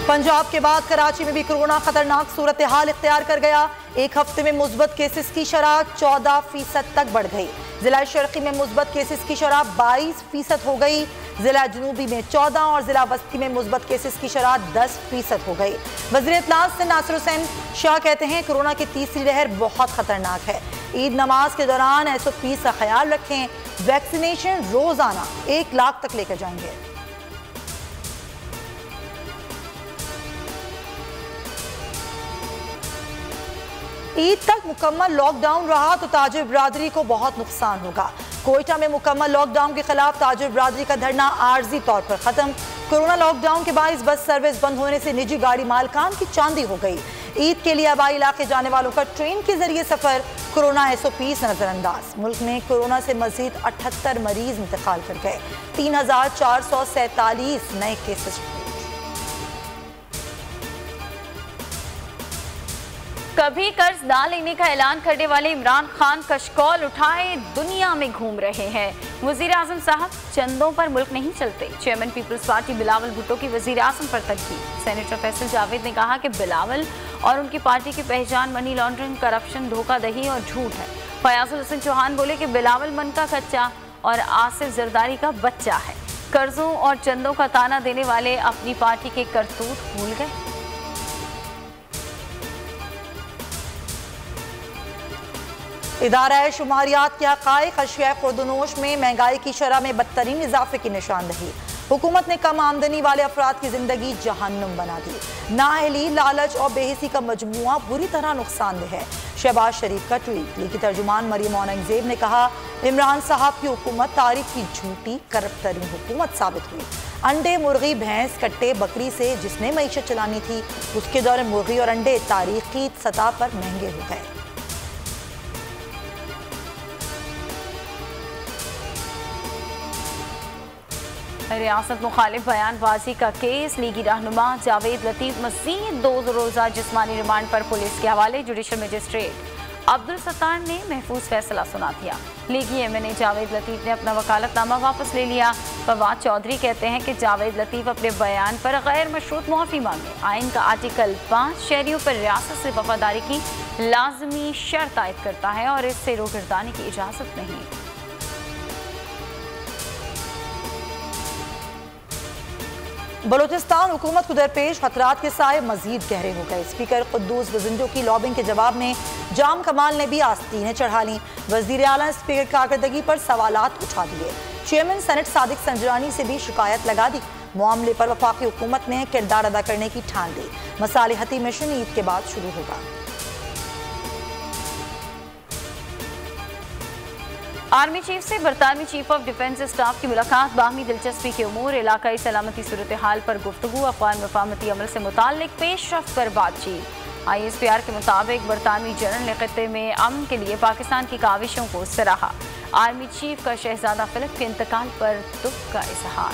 पंजाब के बाद कराची में भी कोरोना खतरनाक सूरत हाल इख्तियार कर गया। एक हफ्ते में मुस्बत केसेस की शरह 14% तक बढ़ गई। जिला शर्की में मुस्बत केसेस की शरह 22% हो गई। जिला जनूबी में 14 और जिला वस्ती में मुस्बत केसेस की शरह 10% हो गई। वज़ीर इत्तलात से नासिर हुसैन शाह कहते हैं कोरोना की तीसरी लहर बहुत खतरनाक है। ईद नमाज के दौरान SOPs का ख्याल रखें। वैक्सीनेशन रोजाना 1 लाख तक लेकर जाएंगे। ईद तक मुकम्मल लॉकडाउन रहा तो ताजिर बरादरी को बहुत नुकसान होगा। कोयटा में मुकम्मल लॉकडाउन के खिलाफ ताजिर बरादरी का धरना आर्जी तौर पर खत्म। कोरोना लॉकडाउन के बायस बस सर्विस बंद होने से निजी गाड़ी मालकान की चांदी हो गई। ईद के लिए आबाई इलाके जाने वालों का ट्रेन के जरिए सफर। कोरोना SOPs नजरअंदाज। मुल्क में कोरोना से मजीद 78 मरीज इंतकाल कर गए। 3447 नए केसेस। कभी कर्ज ना लेने का ऐलान करने वाले इमरान खान कशकौल उठाए दुनिया में घूम रहे हैं। वजीर आजम साहब चंदों पर मुल्क नहीं चलते। Chairman people's party Bilawal Bhutto की वजीर आजम पर तनकीद। सेनेटर फैसल जावेद ने कहा कि बिलावल और उनकी पार्टी की पहचान मनी लॉन्ड्रिंग, करप्शन, धोखाधड़ी और झूठ है। फयाजुल हसन चौहान बोले कि बिलावल मन का कच्चा और आसिफ जरदारी का बच्चा है। कर्जों और चंदों का ताना देने वाले अपनी पार्टी के करतूत भूल गए। इदारा शुमारियात के हक़ाइक़ अशिया खुर्दनोश में महंगाई की शरह में बदतरीन इजाफे की निशानदही। हुकूमत ने कम आमदनी वाले अफराद की जिंदगी जहन्नुम बना दी। नाअहली, लालच और बेहिसी का मजमुआ बुरी तरह नुकसानदेह है। शहबाज शरीफ का ट्वीट। लीगी तर्जुमान मरियम औरंगजेब ने कहा इमरान साहब की हुकूमत तारीख की झूठी करप्ट तरीन हुकूमत साबित हुई। अंडे, मुर्गी, भैंस, कट्टे, बकरी से जिसने मईशत चलानी थी उसके दौरान मुर्गी और अंडे तारीखी सतह पर महंगे हो गए। रियासत मुखालिफ बयानबाजी का केस। लीगी रहनुमा जावेद लतीफ मजीद 2 रोज़ा जिस्मानी रिमांड पर पुलिस के हवाले। जुडिशल मजिस्ट्रेट अब्दुल सत्तार ने महफूज फैसला सुना दिया। लीगी MNA जावेद लतीफ ने अपना वकालतनामा वापस ले लिया। फवाद चौधरी कहते हैं कि जावेद लतीफ अपने बयान पर गैर मशरूत मुआफ़ी मांगे। आइन का आर्टिकल 5 शहरियों पर रियासत से वफादारी की लाजमी शर्त आयद करता है और इससे रोगर्दानी की इजाज़त नहीं। बलूचिस्तान हुकूमत को दरपेश खतरात के साए मजीद गहरे हो गए। स्पीकर कुद्दूस वजिंडो की लॉबिंग के जवाब में जाम कमाल ने भी आस्तीनें चढ़ा ली। वजीर आला स्पीकर की कारकर्दगी पर सवालात उठा दिए। चेयरमैन सेनेट सादिक संजरानी से भी शिकायत लगा दी। मामले पर वफाकी हुकूमत ने किरदार अदा करने की ठान ली। मसालिहती मिशन ईद के बाद शुरू होगा। आर्मी चीफ से बरतानवी चीफ ऑफ डिफेंस स्टाफ की मुलाकात। बाहमी दिलचस्पी के उमूर, इलाकाई सलामती सूरत हाल पर गुफ्तगू। अफगान मफाहमती अमल से मुताल्लिक पेशरफ्त पर बातचीत। ISPR के मुताबिक बरतानवी जनरल ने खित्ते में अमन के लिए पाकिस्तान की काविशों को सराहा। आर्मी चीफ का शहजादा फिलिप के इंतकाल पर दुख का इजहार।